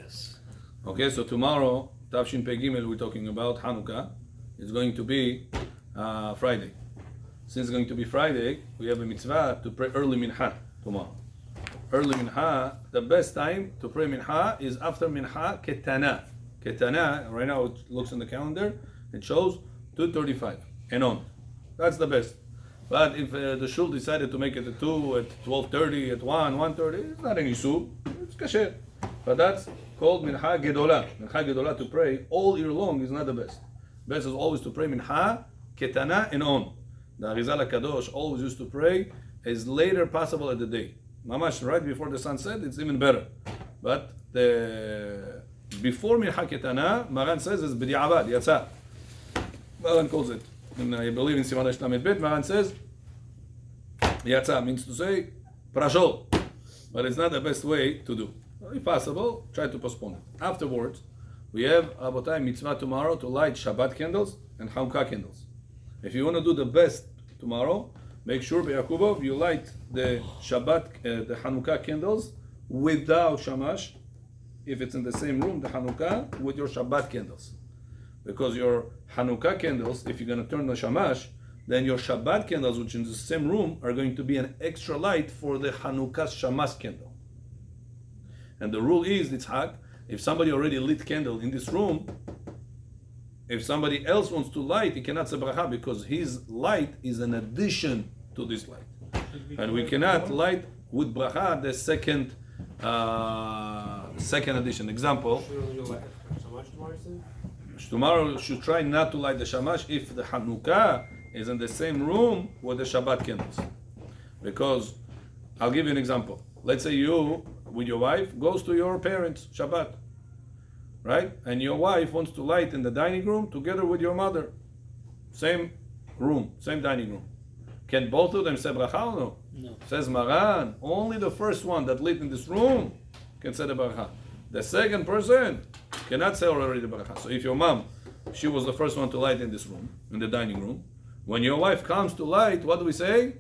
Yes. Okay, so tomorrow, Tafshin Pei Gimel, we're talking about Chanukah. It's going to be Friday. Since it's going to be Friday, we have a mitzvah to pray early mincha tomorrow. Early mincha, the best time to pray mincha is after mincha ketana. Ketana, right now it looks on the calendar, it shows 2:35 and on. That's the best. But if the shul decided to make it at 2, at 12:30, at 1:30, it's not an issue. It's kasher. But that's called mincha gedolah. Mincha gedolah to pray all year long is not the best. Best is always to pray mincha, ketana, and on. The Arizal HaKadosh always used to pray as later possible at the day. Mamash, right before the sun set, it's even better. But before mincha ketana, Maran says it's b'di'avad, yatsa. Maran calls it. And I believe in Siman Lamed Bet, Maran says yatsa means to say prashol. But it's not the best way to do. If possible, try to postpone it. Afterwards, we have Abotai mitzvah tomorrow to light Shabbat candles and Chanukah candles. If you want to do the best tomorrow, make sure B'Yakubov you light the Shabbat, the Chanukah candles without shamash. If it's in the same room, the Chanukah with your Shabbat candles, because your Chanukah candles, if you're going to turn the shamash, then your Shabbat candles, which in the same room, are going to be an extra light for the Chanukah's shamash candle. And the rule is, Yitzhak, if somebody already lit candle in this room, if somebody else wants to light, he cannot say bracha because his light is an addition to this light. And we cannot light with bracha the second addition. Example, tomorrow you should try not to light the shamash if the Chanukah is in the same room with the Shabbat candles. Because, I'll give you an example. Let's say you, with your wife, goes to your parents' Shabbat. Right? And your wife wants to light in the dining room together with your mother. Same room, same dining room. Can both of them say bracha or no? No. Says Maran, only the first one that lit in this room can say the bracha. The second person cannot say already the bracha. So if your mom, she was the first one to light in this room, in the dining room, when your wife comes to light, what do we say?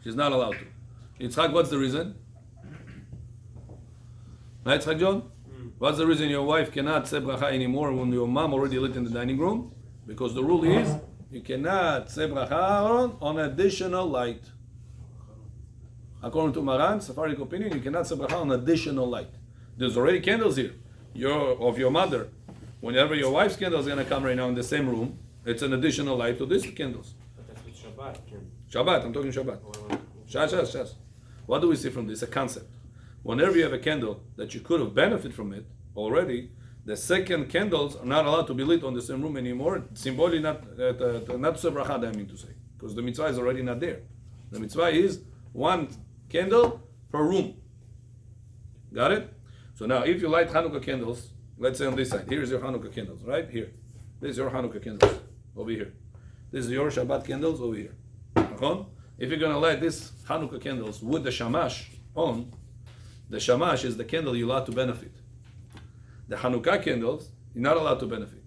She's not allowed to. Yitzhak, what's the reason? Right, Yitzhak John? What's the reason your wife cannot say bracha anymore when your mom already lit in the dining room? Because the rule is you cannot say bracha on additional light. According to Maran, Sephardic opinion, you cannot say bracha on additional light. There's already candles here, of your mother. Whenever your wife's candle is going to come right now in the same room, it's an additional light to these candles. But that's with Shabbat. Shabbat, I'm talking Shabbat. Shas. What do we see from this? A concept. Whenever you have a candle that you could have benefited from it already, the second candles are not allowed to be lit on the same room anymore. Symbolically, not to say bracha, I mean to say, because the mitzvah is already not there. The mitzvah is one candle per room. Got it? So now, if you light Hanukkah candles, let's say on this side, here's your Hanukkah candles, right here. This is your Hanukkah candles over here. This is your Shabbat candles over here. If you're going to light this Hanukkah candles with the shamash on, the shamash is the candle you're allowed to benefit. The Hanukkah candles, you're not allowed to benefit.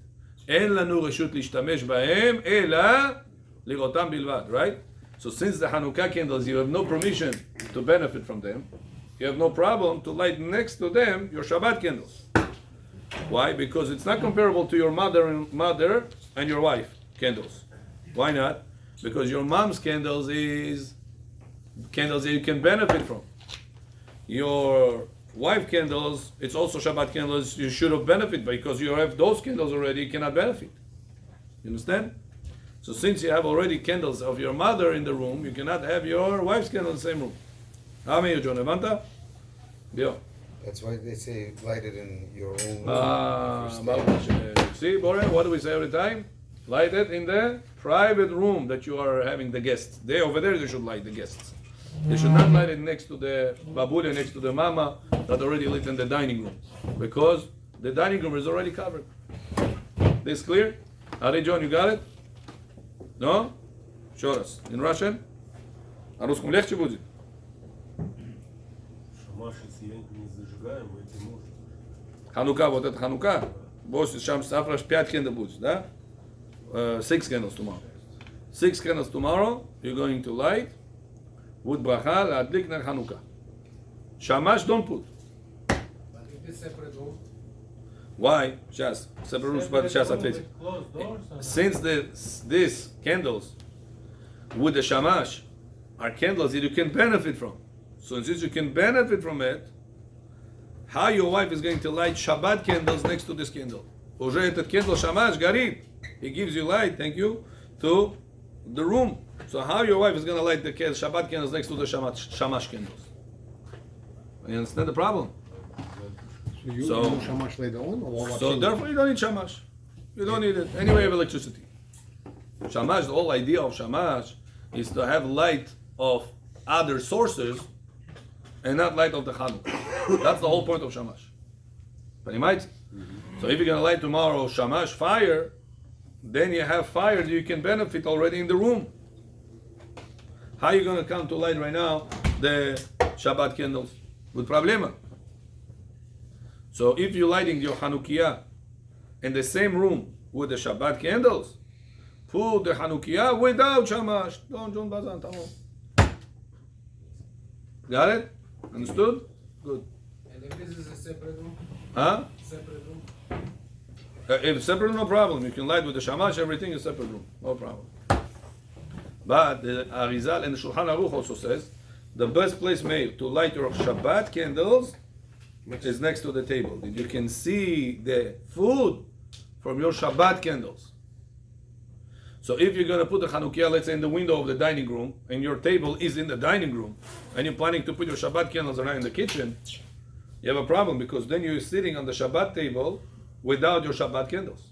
אין לנו רשות להשתמש בהם, אלא לראותם בלבד, right? So since the Hanukkah candles, you have no permission to benefit from them, you have no problem to light next to them your Shabbat candles. Why? Because it's not comparable to your mother and your wife candles. Why not? Because your mom's candles is candles that you can benefit from. Your wife candles, it's also Shabbat candles you should have benefited because you have those candles already, you cannot benefit. You understand? So since you have already candles of your mother in the room, you cannot have your wife's candle in the same room. How many, John? Evanta? Yeah. That's why they say light it in your own room. See, Boren, what do we say every time? Light it in the private room that you are having the guests. They over there, they should light the guests. They should not light it next to the babule, next to the mama that already lit in the dining room, because the dining room is already covered. This clear? Ari John, you got it? No? Show us. In Russian? На русском легче будет? Шамаш, если не зажигаем, это может. Ханука, вот это Ханука. Босс, завтра 5 candles будет, да? 6 candles tomorrow. 6 candles tomorrow, you're going to light with bracha להדליק נר חנוכה. Shamash don't put. the separate room. Why? Shas. Separate rooms, but Shas atveitzi. Closed doors. Or Since these candles with the shamash are candles that you can benefit from. So since you can benefit from it, how your wife is going to light Shabbat candles next to this candle? Уже этот candle shamash горит. He gives you light, thank you, to the room. So how your wife is going to light the Shabbat candles next to the shamash candles? You understand the problem? So you So- do shamash later on, or what? So therefore you don't need shamash. You don't need it. Anyway, you have electricity. Shamash, the whole idea of shamash is to have light of other sources and not light of the Chanukah. That's the whole point of shamash. Понимаете? So if you're going to light tomorrow shamash fire, then you have fire that you can benefit already in the room. How are you going to come to light right now the Shabbat candles? With problema. So if you're lighting your Chanukiah in the same room with the Shabbat candles, put the Chanukiah without shamash. Don't bazan, tamam. Got it? Understood? Good. And if this is a separate room, Huh? separate room. If separate, no problem. You can light with the shamash, everything is separate room. No problem. But the Arizal and the Shulchan Aruch also says the best place made to light your Shabbat candles is next to the table. That you can see the food from your Shabbat candles. So if you're going to put the Chanukiah, let's say, in the window of the dining room, and your table is in the dining room, and you're planning to put your Shabbat candles around in the kitchen, you have a problem because then you're sitting on the Shabbat table without your Shabbat candles.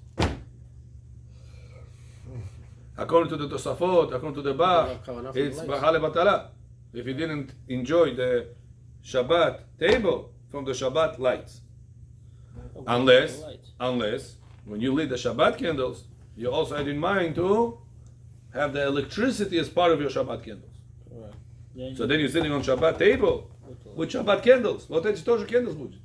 According to the Tosafot, according to the Bach, it's bracha lebatala. If you didn't enjoy the Shabbat table from the Shabbat lights. Unless when you lit the Shabbat candles, you also had in mind to have the electricity as part of your Shabbat candles. So then you're sitting on Shabbat table with Shabbat candles. Вот эти тоже candles будет.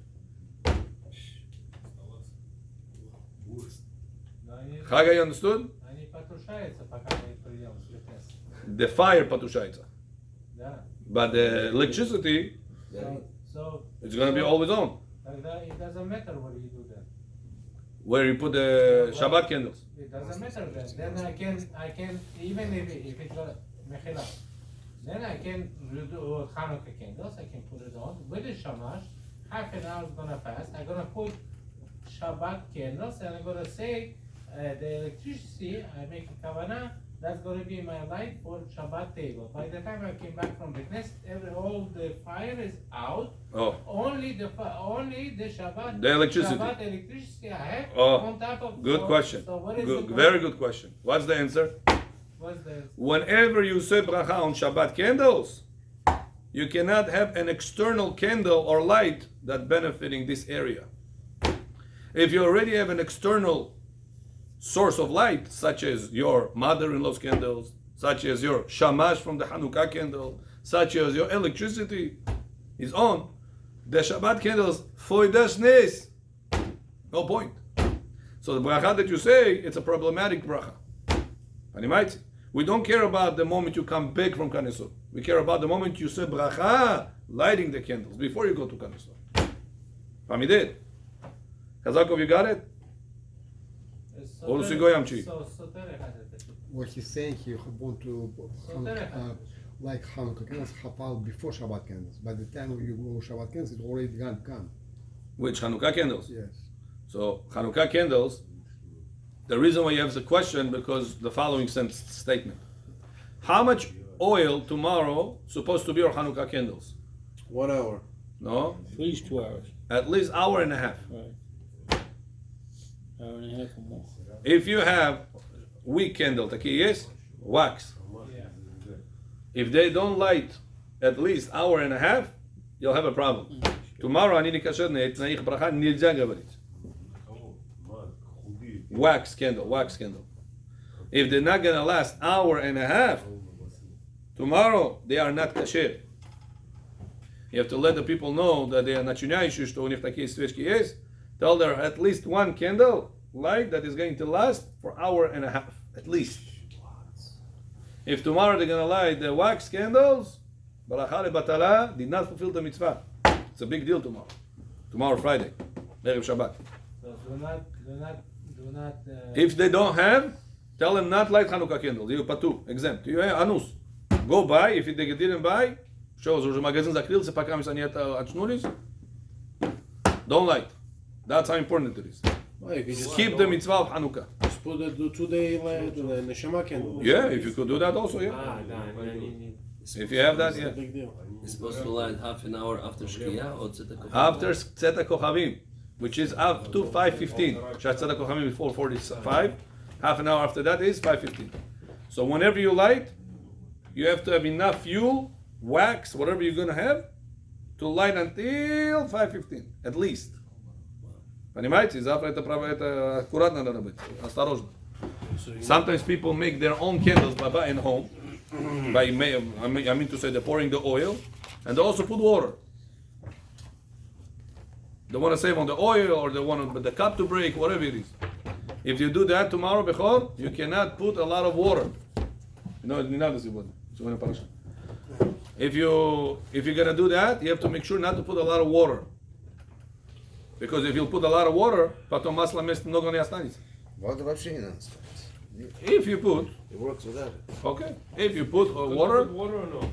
Хага, you understood? Они потушаются, пока мы их придем с летес. The fire потушается. Да. But the electricity, So it's going to be always on. тогда it doesn't matter what you do then. Where you put the Shabbat candles. It doesn't matter then. Then I can even if it's mechila, then I can do Hanukkah candles. I can put it on with the shamash. Half an hour is gonna pass. I'm gonna put Shabbat candles, and I'm gonna say the electricity. I make a kavanah. That's gonna be my light for Shabbat table. By the time I came back from the Knesset, all the fire is out. Oh, Only the Shabbat. The electricity. Shabbat electricity I have Oh, on top of. good question. So what is Good, the very good question. What's the answer? What's the Whenever you say bracha on Shabbat candles, you cannot have an external candle or light that benefiting this area. If you already have an external source of light, such as your mother-in-law's candles, such as your shamash from the Hanukkah candle, such as your electricity is on, the Shabbat candles foidas nes. No point. So the bracha that you say, it's a problematic bracha. Animates. We don't care about the moment you come back from Kanesot. We care about the moment you say bracha, lighting the candles before you go to Kanesot. Famidid. Kazakov, you got it? Or Sigoyamchi. What he's saying, he want to like Hanukkah candles hapal before Shabbat candles. By the time you go Shabbat candles, it's already gone. Which Hanukkah candles? Yes. So Hanukkah candles, the reason why you have the question, because the following statement. How much oil tomorrow supposed to be your Hanukkah candles? 1 hour. No? At least 2 hours. At least hour and a half. Right. Hour and a half or more. If you have wick candle, taki, yes? Wax. If they don't light at least hour and a half, you'll have a problem. Tomorrow, אני נקשר תנאי ברכה, נלזע גברית. Wax candle. If they're not gonna last hour and a half, tomorrow they are not kasher. You have to let the people know that they are начиняющие, что у них такие свечки есть. Tell them at least one candle light that is going to last for hour and a half, at least. If tomorrow they're gonna light the wax candles, Baracha Batala did not fulfill the mitzvah. It's a big deal tomorrow. Tomorrow Friday. Erev Shabbat. So do not. If they don't have, tell them not light Chanukah candles. You patu, exempt. You anus. Go buy. If they didn't buy, shows уже магазин закрылся, пока они это очнулись. Don't light. That's how important it is. Oh, you can just Keep the mitzvah of Chanukah. just put the 2-day neshama candle. Yeah, if you could do that also, yeah. If you have that, yeah. Big deal. It's supposed to light half an hour after Shkia or Tzedakah? After Tzedakah Kochavim, which is up to 5:15. Tzedakah Kochavim is 4:45. Half an hour after that is 5:15. So whenever you light, you have to have enough fuel, wax, whatever you're gonna have, to light until 5:15 at least. Понимаете? Завтра это аккуратно надо быть, осторожно. Sometimes people make their own candles by buying home. I mean to say they're pouring the oil, and they also put water. They want to save on the oil, or they want the cup to break, whatever it is. If you do that tomorrow, Bechor, you cannot put a lot of water. If you're gonna do that, you have to make sure not to put a lot of water. Because if you put a lot of water, потом масло много не останется. Вода вообще не надо ставить. If you put, It works without it. okay, if you put water, Water or no?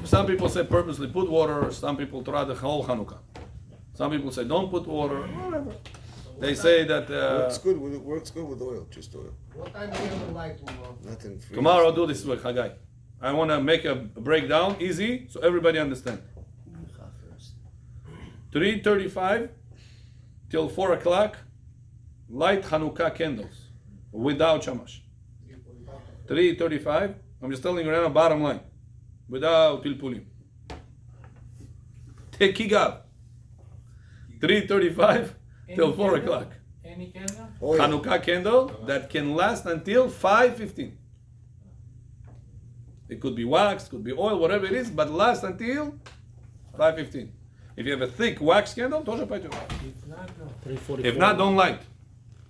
some people say purposely put water, some people try the whole Chanukah. Some people say don't put water, whatever. They say that Works good with oil, just oil. What time do you have the light tomorrow? Nothing free. tomorrow I'll do this with Chagai. I want to make a breakdown easy so everybody understand. 3:35 till 4 o'clock, light Chanukah candles without shamash. 3:35. I'm just telling you right now, bottom line, without pilpulim. Take kigav. 3:35 till 4 o'clock. Any candle? Oil. Chanukah candle that can last until 5:15. It could be wax, could be oil, whatever it is, but last until 5:15. If you have a thick wax candle, тоже пойдет. If not, no. 3:44. If not, don't light.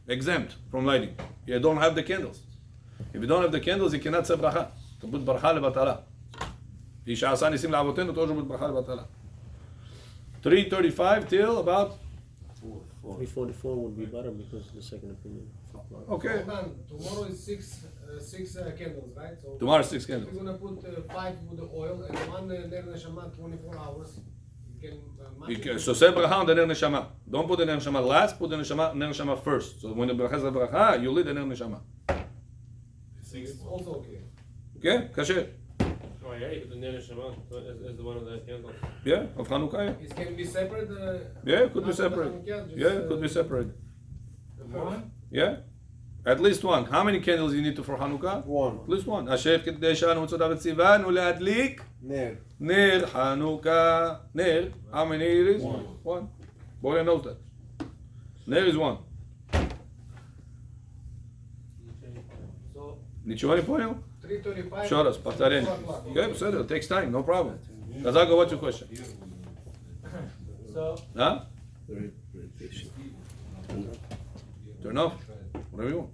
Exempt from lighting. You don't have the candles. If you don't have the candles, you cannot say bracha. To put bracha lebatala. איש שעשה ניסים לאבותינו, тоже будет bracha lebatala. 3:35 till about 3:44 would be better because of the second opinion. okay. Hold on. Tomorrow is six candles, right? So Tomorrow 6 candles. we're gonna put 5 with the oil and one ner neshama 24 hours. You can You can, so say bracha on the ner neshama. Don't put the ner neshama last. Put the ner neshama first. So when the bracha is the bracha, you lead the ner neshama. It's also okay. Okay? Kasher. Oh yeah, you put the neshama as the one of the candle. Yeah, of Chanukah. It can be separate. Yeah, it could be not separate. Chanukah, just, Yeah, it could be separate. the first. One? Yeah, at least one. How many candles you need to for Hanukkah? One. At least one. אשר כדי שאנו מצודה בציוון ולהדליק Ner. נר חנוכה. נר, how many it is? One. Boy knows that. Ner is one. So נשמע לי פה היום? 3:35. Show us, повторение. 4 o'clock. Okay, בסדר, it takes time, no problem. Kazago, what's your question? So Huh? Very, very patient. Turn off. Whatever you want.